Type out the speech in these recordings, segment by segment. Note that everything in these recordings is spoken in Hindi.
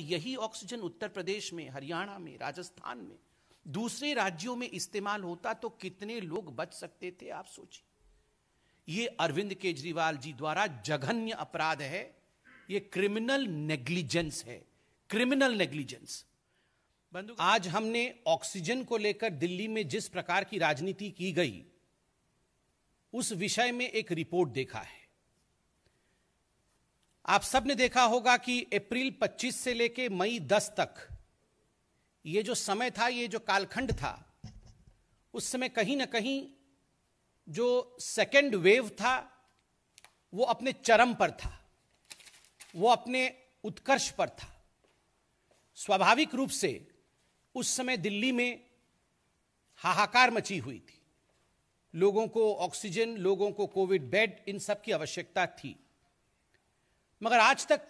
यही ऑक्सीजन उत्तर प्रदेश में, हरियाणा में, राजस्थान में, दूसरे राज्यों में इस्तेमाल होता तो कितने लोग बच सकते थे, आप सोचिए। ये अरविंद केजरीवाल जी द्वारा जघन्य अपराध है, ये क्रिमिनल नेग्लिजेंस है, क्रिमिनल नेग्लिजेंस। आज हमने ऑक्सीजन को लेकर दिल्ली में जिस प्रकार की राजनीति की गई, उस विषय में एक रिपोर्ट देखा है। आप सबने देखा होगा कि अप्रैल 25 से लेकर मई 10 तक ये जो समय था, ये जो कालखंड था, उस समय कहीं ना कहीं जो सेकेंड वेव था वो अपने चरम पर था, वो अपने उत्कर्ष पर था। स्वाभाविक रूप से उस समय दिल्ली में हाहाकार मची हुई थी। लोगों को ऑक्सीजन, लोगों को कोविड बेड, इन सब की आवश्यकता थी। मगर आज तक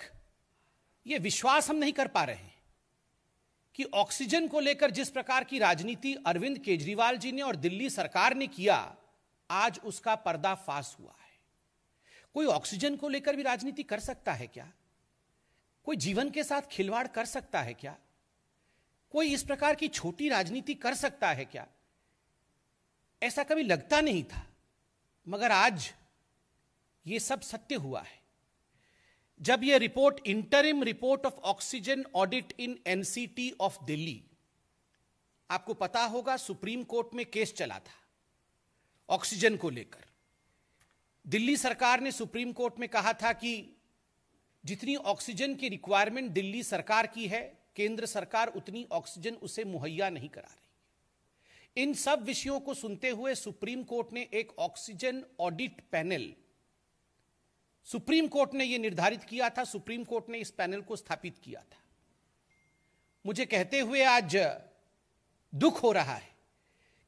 ये विश्वास हम नहीं कर पा रहे हैं कि ऑक्सीजन को लेकर जिस प्रकार की राजनीति अरविंद केजरीवाल जी ने और दिल्ली सरकार ने किया, आज उसका पर्दाफाश हुआ है। कोई ऑक्सीजन को लेकर भी राजनीति कर सकता है क्या? कोई जीवन के साथ खिलवाड़ कर सकता है क्या? कोई इस प्रकार की छोटी राजनीति कर सकता है क्या? ऐसा कभी लगता नहीं था, मगर आज ये सब सत्य हुआ है। जब यह report, interim report of oxygen audit in NCT of Delhi, आपको पता होगा सुप्रीम कोर्ट में केस चला था ऑक्सीजन को लेकर। दिल्ली सरकार ने सुप्रीम कोर्ट में कहा था कि जितनी ऑक्सीजन की रिक्वायरमेंट दिल्ली सरकार की है, केंद्र सरकार उतनी ऑक्सीजन उसे मुहैया नहीं करा रही। इन सब विषयों को सुनते हुए सुप्रीम कोर्ट ने एक oxygen audit panel, supreme court ने यह निर्धारित किया था, सुप्रीम कोर्ट ने इस पैनल को स्थापित किया था। मुझे कहते हुए आज दुख हो रहा है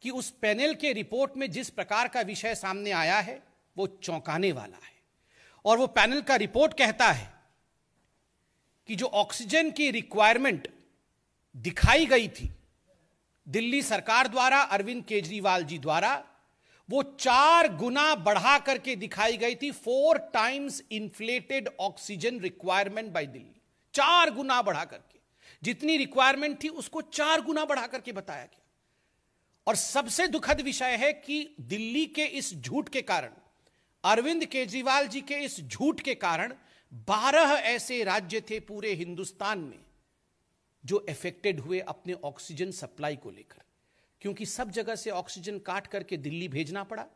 कि उस पैनल के रिपोर्ट में जिस प्रकार का विषय सामने आया है वो चौंकाने वाला है। और वो पैनल का रिपोर्ट कहता है कि जो ऑक्सीजन की रिक्वायरमेंट दिखाई गई थी दिल्ली सरकार द्वारा, अरविंद केजरीवाल जी द्वारा, वो 4 गुना बढ़ा करके दिखाई गई थी। 4 times inflated oxygen requirement by Delhi. 4 गुना बढ़ा करके, जितनी रिक्वायरमेंट थी उसको 4 गुना बढ़ा करके बताया गया। और सबसे दुखद विषय है कि दिल्ली के इस झूठ के कारण, अरविंद केजरीवाल जी के इस झूठ के कारण 12 ऐसे राज्य थे पूरे हिंदुस्तान में जो अफेक्टेड हुए अपने ऑक्सीजन सप्लाई को लेकर, क्योंकि सब जगह से ऑक्सीजन काट करके दिल्ली भेजना पड़ा,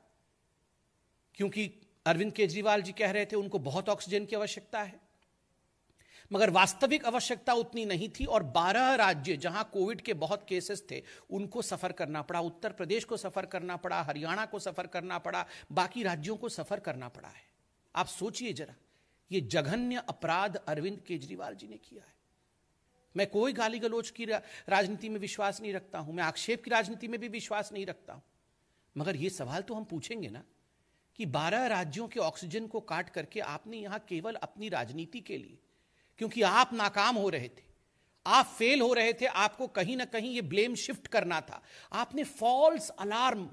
क्योंकि अरविंद केजरीवाल जी कह रहे थे उनको बहुत ऑक्सीजन की आवश्यकता है, मगर वास्तविक आवश्यकता उतनी नहीं थी। और 12 राज्य जहां कोविड के बहुत केसेस थे उनको सफर करना पड़ा। उत्तर प्रदेश को सफर करना पड़ा, हरियाणा को सफर करना पड़ा, बाकी राज्यों को सफर करना पड़ा है। आप सोचिए जरा, ये जघन्य अपराध अरविंद केजरीवाल जी ने किया है। मैं कोई गाली गलौज की राजनीति में विश्वास नहीं रखता हूं, मैं आक्षेप की राजनीति में भी विश्वास नहीं रखता हूं, मगर यह सवाल तो हम पूछेंगे ना कि 12 राज्यों के ऑक्सीजन को काट करके आपने यहां केवल अपनी राजनीति के लिए, क्योंकि आप नाकाम हो रहे थे, आप फेल हो रहे थे, आपको कहीं ना कहीं यह ब्लेम शिफ्ट करना था, आपने फॉल्स अलार्म,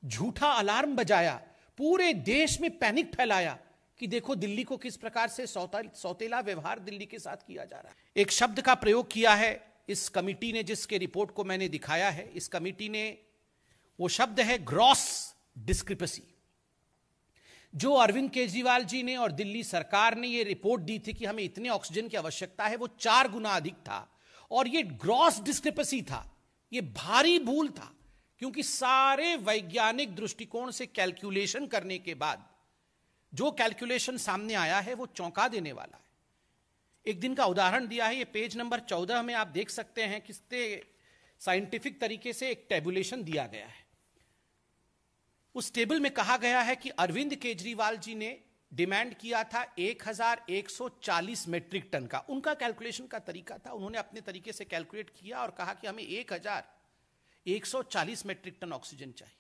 झूठा अलार्म बजाया, पूरे देश में पैनिक फैलाया कि देखो दिल्ली को किस प्रकार से सौतेला व्यवहार दिल्ली के साथ किया जा रहा है। एक शब्द का प्रयोग किया है इस कमिटी ने, जिसके रिपोर्ट को मैंने दिखाया है, इस कमिटी ने, वो शब्द है ग्रॉस डिस्क्रिपेंसी। जो अरविंद केजरीवाल जी ने और दिल्ली सरकार ने ये रिपोर्ट दी थी कि हमें इतने ऑक्सीजन की आवश्यकता है, वो 4 गुना अधिक था। और ये ग्रॉस डिस्क्रिपेंसी था, ये भारी भूल था, क्योंकि सारे वैज्ञानिक दृष्टिकोण से कैलकुलेशन करने के बाद जो कैलकुलेशन सामने आया है वो चौंका देने वाला है। एक दिन का उदाहरण दिया है, ये पेज नंबर 14 में आप देख सकते हैं कितने साइंटिफिक तरीके से एक टेबुलेशन दिया गया है। उस टेबल में कहा गया है कि अरविंद केजरीवाल जी ने डिमांड किया था 1140 मेट्रिक टन का। उनका कैलकुलेशन का तरीका था, उन्होंने अपने तरीके से कैलकुलेट किया और कहा कि हमें 1140 मेट्रिक टन ऑक्सीजन चाहिए।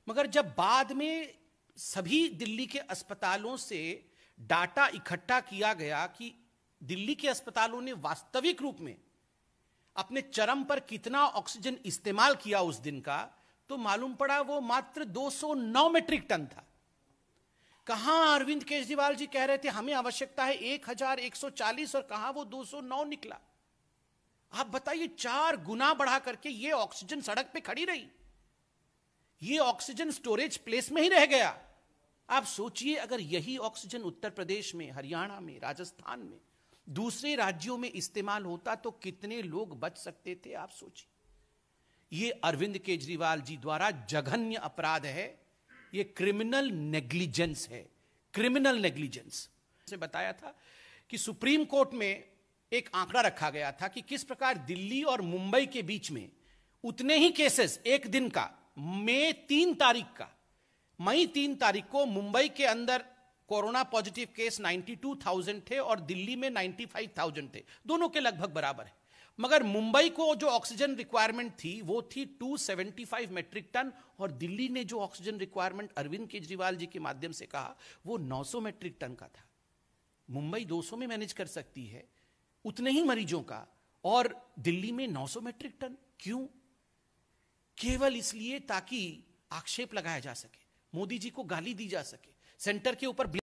मगर जब बाद में सभी दिल्ली के अस्पतालों से डाटा इकट्ठा किया गया कि दिल्ली के अस्पतालों ने वास्तविक रूप में अपने चरम पर कितना ऑक्सीजन इस्तेमाल किया उस दिन का, तो मालूम पड़ा वो मात्र 209 मेट्रिक टन था। कहां अरविंद केजरीवाल जी कह रहे थे हमें आवश्यकता है 1140 और कहां वो 209 निकला। आप बताइए, 4 गुना बढ़ा करके ये ऑक्सीजन सड़क पे खड़ी रही, ये ऑक्सीजन स्टोरेज प्लेस में ही रह गया। आप सोचिए, अगर यही ऑक्सीजन उत्तर प्रदेश में, हरियाणा में, राजस्थान में, दूसरे राज्यों में इस्तेमाल होता तो कितने लोग बच सकते थे। आप सोचिए, ये अरविंद केजरीवाल जी द्वारा जघन्य अपराध है, ये क्रिमिनल नेग्लिजेंस है, क्रिमिनल नेग्लिजेंस। से बताया था कि सुप्रीम कोर्ट में एक आंकड़ा रखा गया था कि किस प्रकार दिल्ली और मुंबई के बीच में उतने ही केसेस एक दिन का, मई 3 तारीख को मुंबई के अंदर कोरोना पॉजिटिव केस 92,000 थे और दिल्ली में 95,000 थे, दोनों के लगभग बराबर है। मगर मुंबई को जो ऑक्सीजन रिक्वायरमेंट थी वो थी 275 मेट्रिक टन और दिल्ली ने जो ऑक्सीजन रिक्वायरमेंट अरविंद केजरीवाल जी के माध्यम से कहा वो 900 मेट्रिक टन का था। मुंबई 200 में मैनेज कर सकती है उतने ही मरीजों का, और दिल्ली में 900 मेट्रिक टन क्यों? केवल इसलिए ताकि आक्षेप लगाया जा सके, मोदी जी को गाली दी जा सके, सेंटर के ऊपर